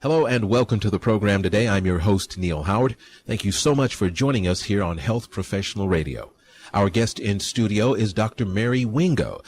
Hello and welcome to the program today. I'm your host, Neal Howard. Thank you so much for joining us here on Health Professional Radio. Our guest in studio is Dr. Mary Wingo.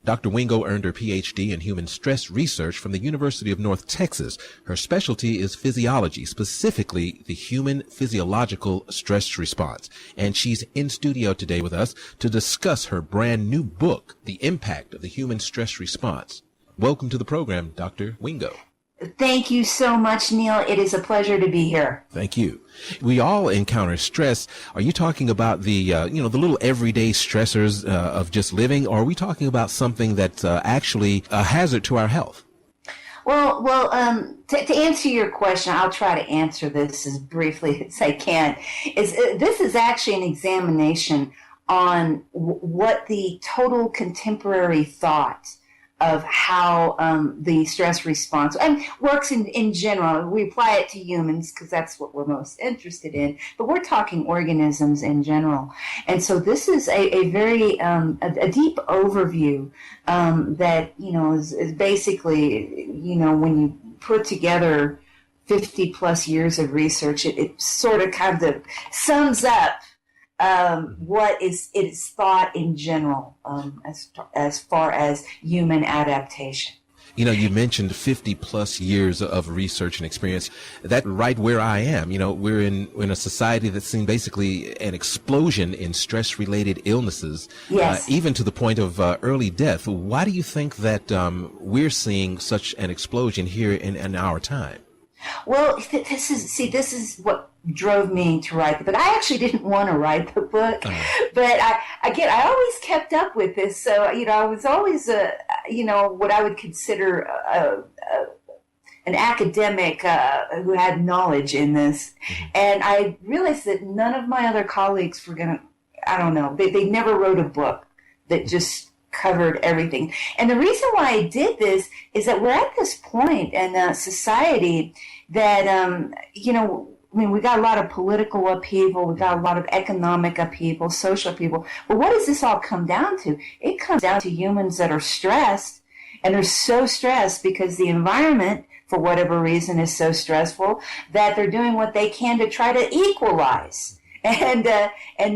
Dr. Wingo earned her Ph.D. in human stress research from the University of North Texas. Her specialty is physiology, specifically the human physiological stress response. And she's in studio today with us to discuss her brand new book, The Impact of the Human Stress Response. Welcome to the program, Dr. Wingo. Thank you so much, Neal. It is a pleasure to be here. Thank you. We all encounter stress. Are you talking about the little everyday stressors of just living, or are we talking about something that's actually a hazard to our health? Well, to answer your question, I'll try to answer this as briefly as I can. This is actually an examination on what the total contemporary thought of how the stress response works in general. We apply it to humans because that's what we're most interested in, but we're talking organisms in general. And so this is a very a deep overview that is basically when you put together 50 plus years of research, it sort of kind of sums up what is thought in general as far as human adaptation. You mentioned 50 plus years of research and experience. That right where I am. We're in a society that's seen basically an explosion in stress-related illnesses, yes. Even to the point of early death. Why do you think that we're seeing such an explosion here in our time? Well, this is what drove me to write the book. I actually didn't want to write the book, but I always kept up with this. So, I was always, what I would consider an academic who had knowledge in this. Mm-hmm. And I realized that none of my other colleagues were going to, they never wrote a book that just covered everything. And the reason why I did this is that we're at this point in society that, we got a lot of political upheaval, we got a lot of economic upheaval, social upheaval. But what does this all come down to? It comes down to humans that are stressed, and they're so stressed because the environment, for whatever reason, is so stressful that they're doing what they can to try to equalize and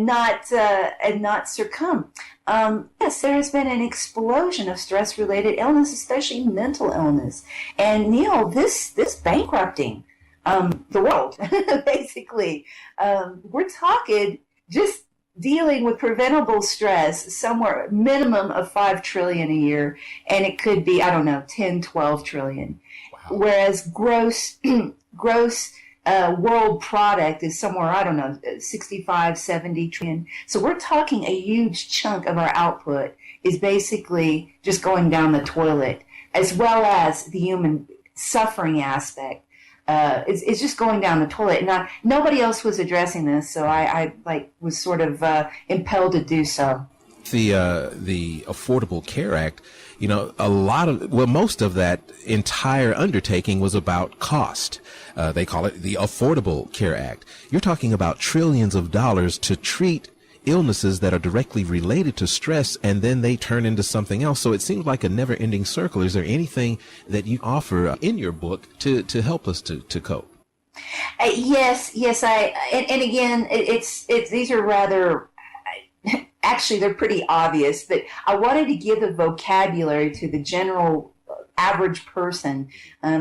not succumb. Yes, there has been an explosion of stress-related illness, especially mental illness. And Neal, this bankrupting the world, basically. We're talking just dealing with preventable stress somewhere minimum of 5 trillion a year, and it could be 10, 12 trillion. Wow. Whereas gross world product is somewhere, 65, 70 trillion. So we're talking a huge chunk of our output is basically just going down the toilet, as well as the human suffering aspect. It's just going down the toilet. Now, nobody else was addressing this, so I was sort of impelled to do so. The Affordable Care Act, most of that entire undertaking was about cost. They call it the Affordable Care Act. You're talking about trillions of dollars to treat illnesses that are directly related to stress, and then they turn into something else. So it seems like a never-ending circle. Is there anything that you offer in your book to help us to cope? Yes. And again, it's these are rather. Actually, they're pretty obvious, but I wanted to give a vocabulary to the general average person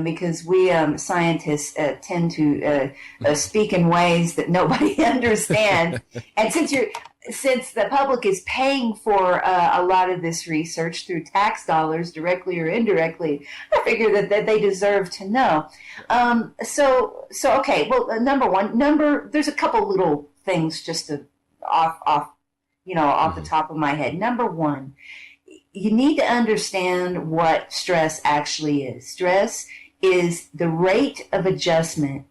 because we scientists tend to speak in ways that nobody understands. And since the public is paying for a lot of this research through tax dollars, directly or indirectly, I figure that they deserve to know. Okay. Well, number one, there's a couple little things just to off the top of my head. Number one, you need to understand what stress actually is. Stress is the rate of adjustment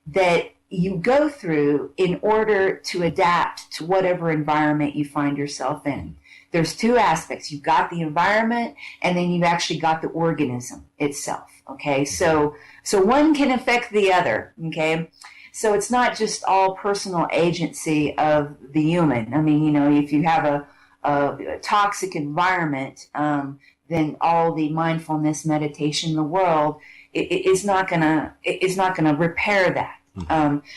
that you go through in order to adapt to whatever environment you find yourself in. There's two aspects. You've got the environment, and then you've actually got the organism itself. Okay, so one can affect the other. Okay. So it's not just all personal agency of the human. I mean, if you have a toxic environment, then all the mindfulness meditation in the world is not gonna repair that.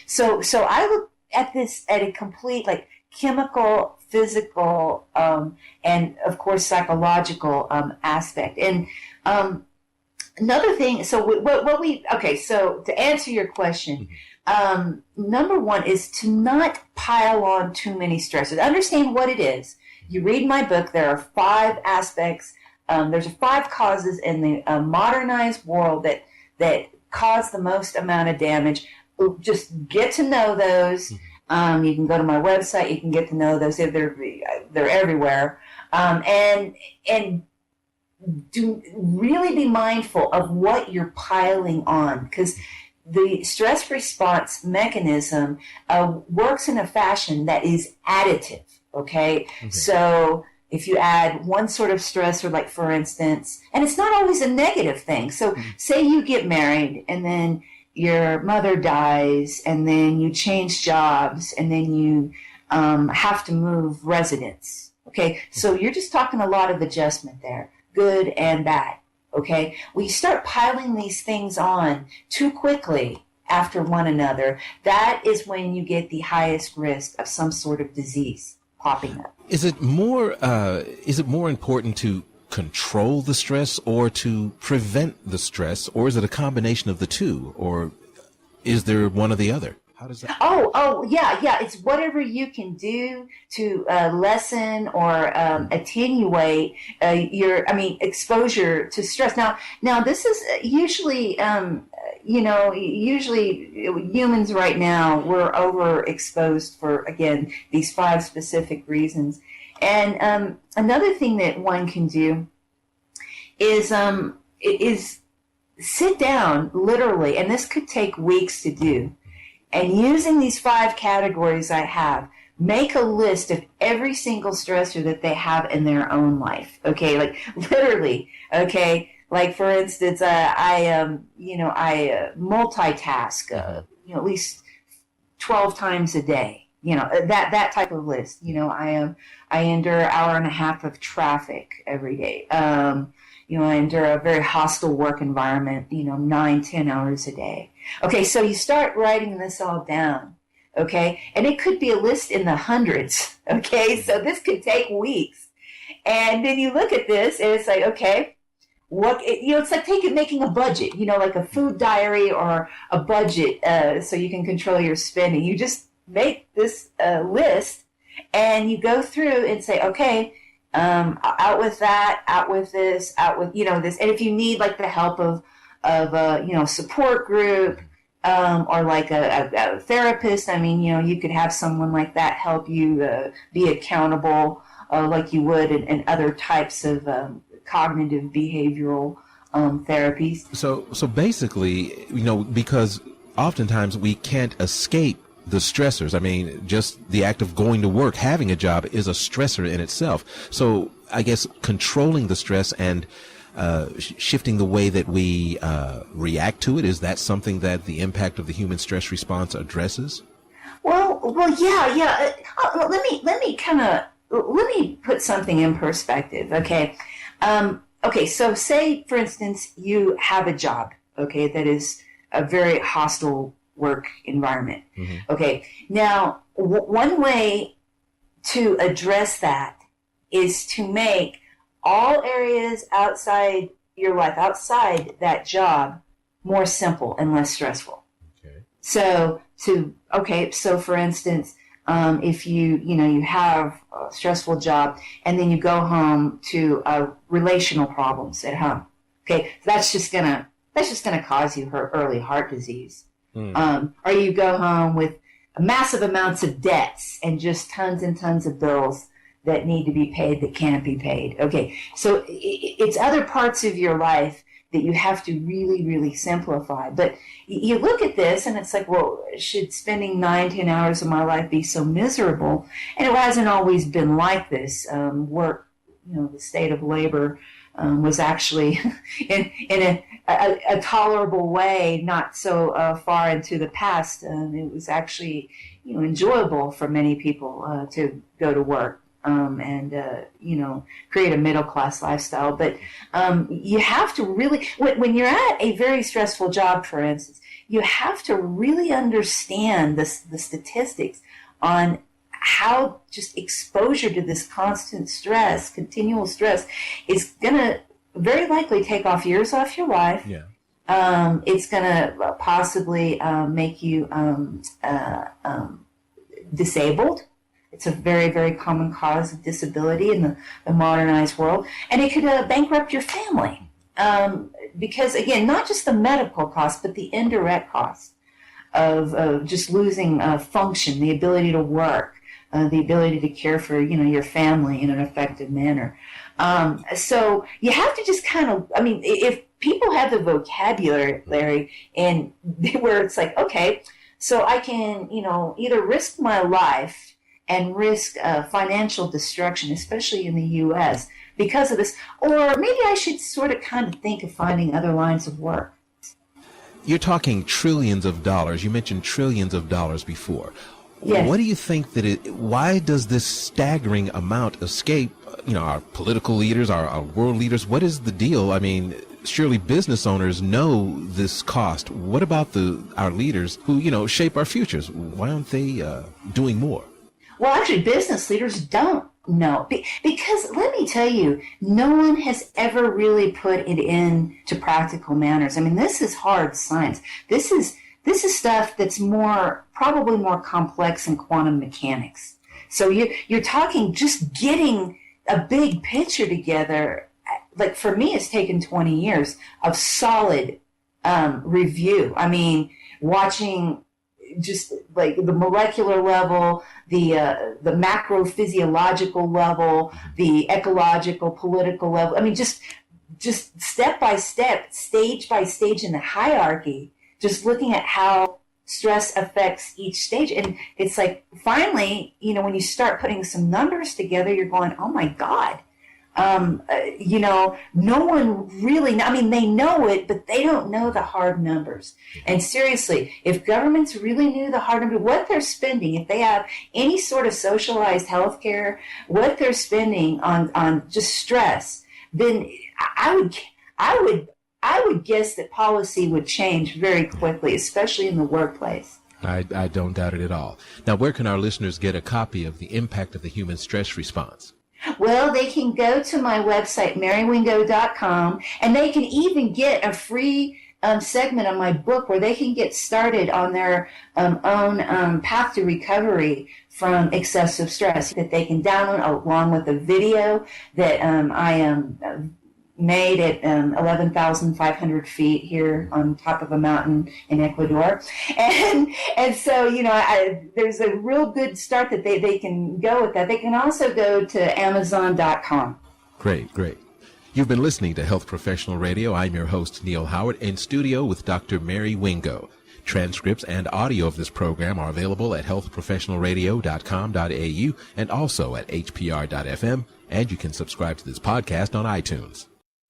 So I look at this at a complete like chemical, physical, and of course psychological aspect. And another thing. So So to answer your question. Number one is to not pile on too many stresses. Understand what it is. You read my book, there are 5 aspects. There's 5 causes in the modernized world that cause the most amount of damage. Just get to know those. You can go to my website. You can get to know those. They're everywhere. And do really be mindful of what you're piling on, because the stress response mechanism works in a fashion that is additive, okay? So if you add one sort of stressor, like for instance, and it's not always a negative thing. So say you get married and then your mother dies and then you change jobs and then you have to move residence, okay? So you're just talking a lot of adjustment there, good and bad. Okay, we start piling these things on too quickly after one another. That is when you get the highest risk of some sort of disease popping up. Is it more important to control the stress or to prevent the stress, or is it a combination of the two, or is there one or the other? How does that? Yeah. It's whatever you can do to lessen or attenuate your exposure to stress. Now this is usually, usually humans right now, we're overexposed for, again, these 5 specific reasons. And another thing that one can do is sit down, literally, and this could take weeks to do. And using these 5 categories I have, make a list of every single stressor that they have in their own life. Okay, like literally. Okay, like for instance, I multitask. At least 12 times a day. That type of list. I endure an hour and a half of traffic every day. I endure a very hostile work environment. 9-10 hours a day. Okay, so you start writing this all down, okay? And it could be a list in the hundreds, okay? So this could take weeks. And then you look at this and it's like, okay, it's like making a budget, like a food diary or a budget so you can control your spending. You just make this list and you go through and say, okay, out with that, out with this, out with, this. And if you need like the help of a support group or like a therapist, you could have someone like that help you be accountable like you would in other types of cognitive behavioral therapies. So basically, because oftentimes we can't escape the stressors. Just the act of going to work, having a job is a stressor in itself. So I guess controlling the stress and shifting the way that we react to it, is that something that the impact of the human stress response addresses? Well, yeah. Let me put something in perspective. Okay, so say for instance you have a job, okay, that is a very hostile work environment. Okay, now one way to address that is to make all areas outside your life, outside that job, more simple and less stressful. Okay. So for instance, if you have a stressful job and then you go home to relational problems at home, okay, that's just gonna cause you early heart disease. Or you go home with massive amounts of debts and just tons and tons of bills that need to be paid that can't be paid. Okay, so it's other parts of your life that you have to really, really simplify. But you look at this and it's like, well, should spending 9-10 hours of my life be so miserable? And it hasn't always been like this. Work, the state of labor was actually in a tolerable way, not so far into the past. It was actually enjoyable for many people to go to work. and create a middle class lifestyle. But you have to really, when you're at a very stressful job, for instance, you have to really understand the statistics on how just exposure to this constant stress, continual stress, is going to very likely take off years off your life. Yeah. It's going to possibly make you disabled. It's a very, very common cause of disability in the modernized world. And it could bankrupt your family. Because, again, not just the medical cost, but the indirect cost of just losing function, the ability to work, the ability to care for, your family in an effective manner. So you have to just kind of, if people have the vocabulary and where it's like, okay, so I can, either risk my life and risk financial destruction, especially in the U.S., because of this, or maybe I should sort of kind of think of finding other lines of work. You're talking trillions of dollars. You mentioned trillions of dollars before. Yes. What do you think why does this staggering amount escape, our political leaders, our world leaders? What is the deal? Surely business owners know this cost. What about our leaders who, shape our futures? Why aren't they doing more? Well, actually, business leaders don't know. Because let me tell you, no one has ever really put it into practical manners. This is hard science. This is stuff that's probably more complex than quantum mechanics. So you're talking just getting a big picture together. Like for me, it's taken 20 years of solid review. Watching just like the molecular level, the macro physiological level, the ecological, political level. Just step by step, stage by stage in the hierarchy, just looking at how stress affects each stage. And it's like, finally, when you start putting some numbers together, you're going, oh my God. No one really, they know it, but they don't know the hard numbers. And seriously, if governments really knew the hard numbers, what they're spending, if they have any sort of socialized health care, what they're spending on just stress, then I would guess that policy would change very quickly, especially in the workplace. I don't doubt it at all. Now, where can our listeners get a copy of The Impact of the Human Stress Response? Well, they can go to my website, marywingo.com, and they can even get a free segment of my book where they can get started on their own path to recovery from excessive stress that they can download along with a video that I made at 11,500 feet here on top of a mountain in Ecuador. And so, there's a real good start that they can go with that. They can also go to Amazon.com. Great. You've been listening to Health Professional Radio. I'm your host, Neal Howard, in studio with Dr. Mary Wingo. Transcripts and audio of this program are available at healthprofessionalradio.com.au and also at hpr.fm, and you can subscribe to this podcast on iTunes.